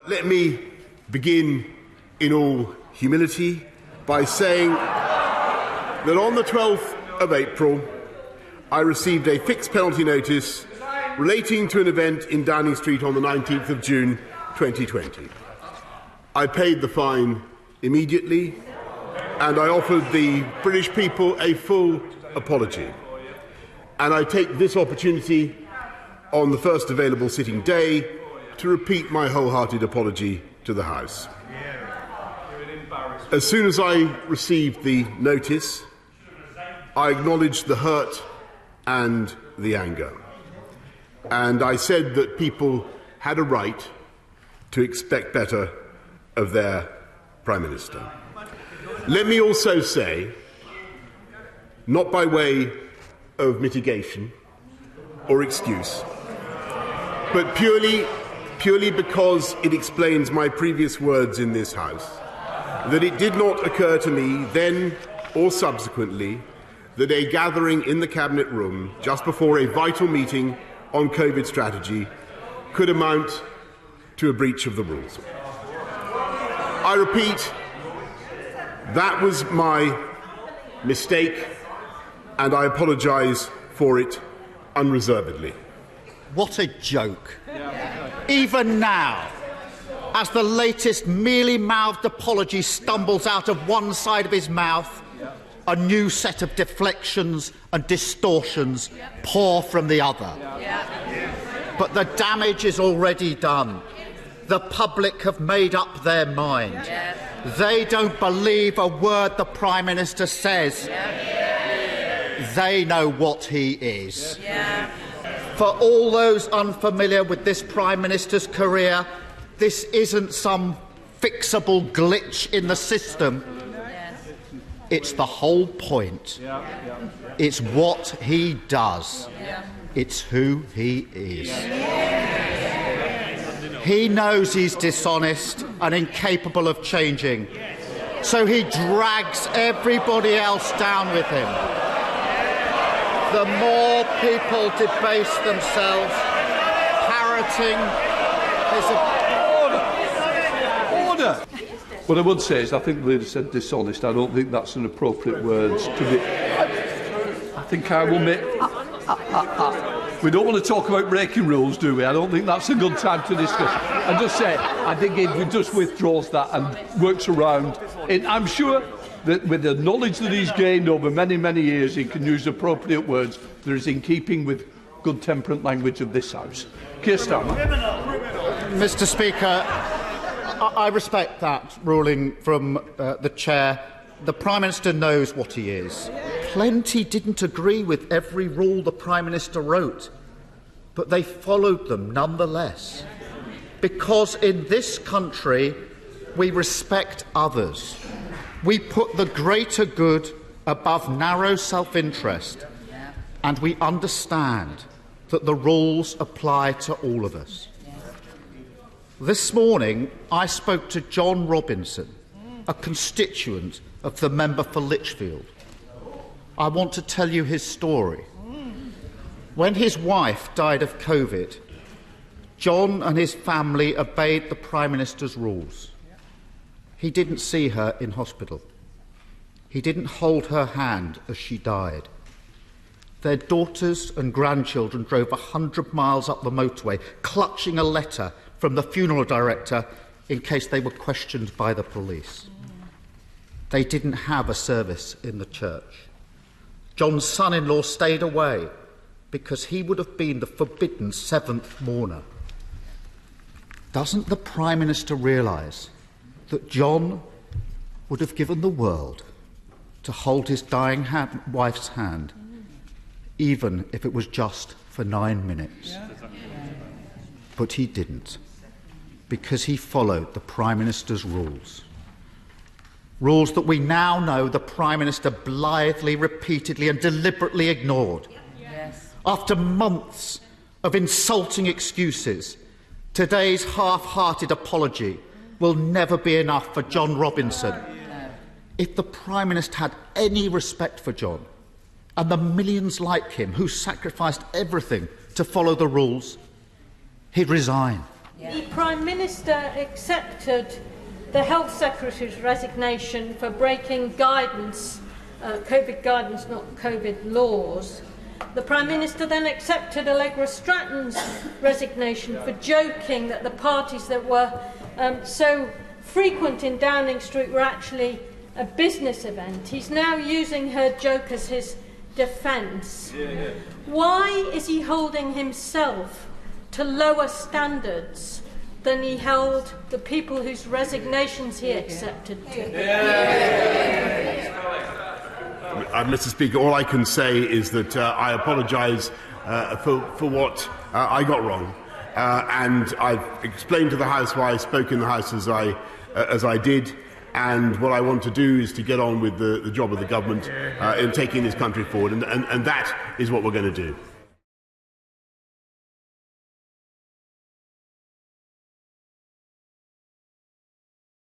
Let me begin in all humility by saying that on the 12th of April, I received a fixed penalty notice relating to an event in Downing Street on the 19th of June 2020. I paid the fine immediately and I offered the British people a full apology. And I take this opportunity on the first available sitting day to repeat my wholehearted apology to the House. As soon as I received the notice, I acknowledged the hurt and the anger. And I said that people had a right to expect better of their Prime Minister. Let me also say, not by way of mitigation or excuse, but purely because it explains my previous words in this House, that it did not occur to me then or subsequently that a gathering in the Cabinet room just before a vital meeting on COVID strategy could amount to a breach of the rules. I repeat, that was my mistake, and I apologise for it unreservedly. What a joke. Even now, as the latest mealy-mouthed apology stumbles out of one side of his mouth, a new set of deflections and distortions pour from the other. But the damage is already done. The public have made up their mind. They don't believe a word the Prime Minister says. They know what he is. For all those unfamiliar with this Prime Minister's career, this isn't some fixable glitch in the system. It's the whole point. It's what he does. It's who he is. He knows he's dishonest and incapable of changing, so he drags everybody else down with him. The more people debase themselves, parroting his... Order! What I would say is, I think the leader said dishonest. I don't think that's an appropriate word to be... I think I will make... We don't want to talk about breaking rules, do we? I don't think that's a good time to discuss it. And just say, I think if he just withdraws that and works around it, I'm sure that with the knowledge that he's gained over many, many years, he can use appropriate words that is in keeping with good temperate language of this House. Keir Starmer. Mr. Speaker, I respect that ruling from the Chair. The Prime Minister knows what he is. Plenty didn't agree with every rule the Prime Minister wrote, but they followed them nonetheless. Because in this country, we respect others. We put the greater good above narrow self-interest, and we understand that the rules apply to all of us. This morning, I spoke to John Robinson, a constituent of the member for Lichfield. I want to tell you his story. When his wife died of COVID, John and his family obeyed the Prime Minister's rules. He didn't see her in hospital. He didn't hold her hand as she died. Their daughters and grandchildren drove 100 miles up the motorway, clutching a letter from the funeral director in case they were questioned by the police. They didn't have a service in the church. John's son-in-law stayed away because he would have been the forbidden seventh mourner. Doesn't the Prime Minister realise that John would have given the world to hold his dying wife's hand, even if it was just for 9 minutes? But he didn't, because he followed the Prime Minister's rules. Rules that we now know the Prime Minister blithely, repeatedly and deliberately ignored. After months of insulting excuses, today's half-hearted apology will never be enough for John Robinson. If the Prime Minister had any respect for John and the millions like him who sacrificed everything to follow the rules, he'd resign. The Prime Minister accepted the Health Secretary's resignation for breaking guidance, COVID guidance, not COVID laws. The Prime Minister then accepted Allegra Stratton's resignation for joking that the parties that were so frequent in Downing Street were actually a business event. He's now using her joke as his defence. Why is he holding himself to lower standards than he held the people whose resignations he accepted to? Mr. Speaker, all I can say is that I apologise for what I got wrong, and I've explained to the House why I spoke in the House as I did. And what I want to do is to get on with the job of the government in taking this country forward, and that is what we're going to do.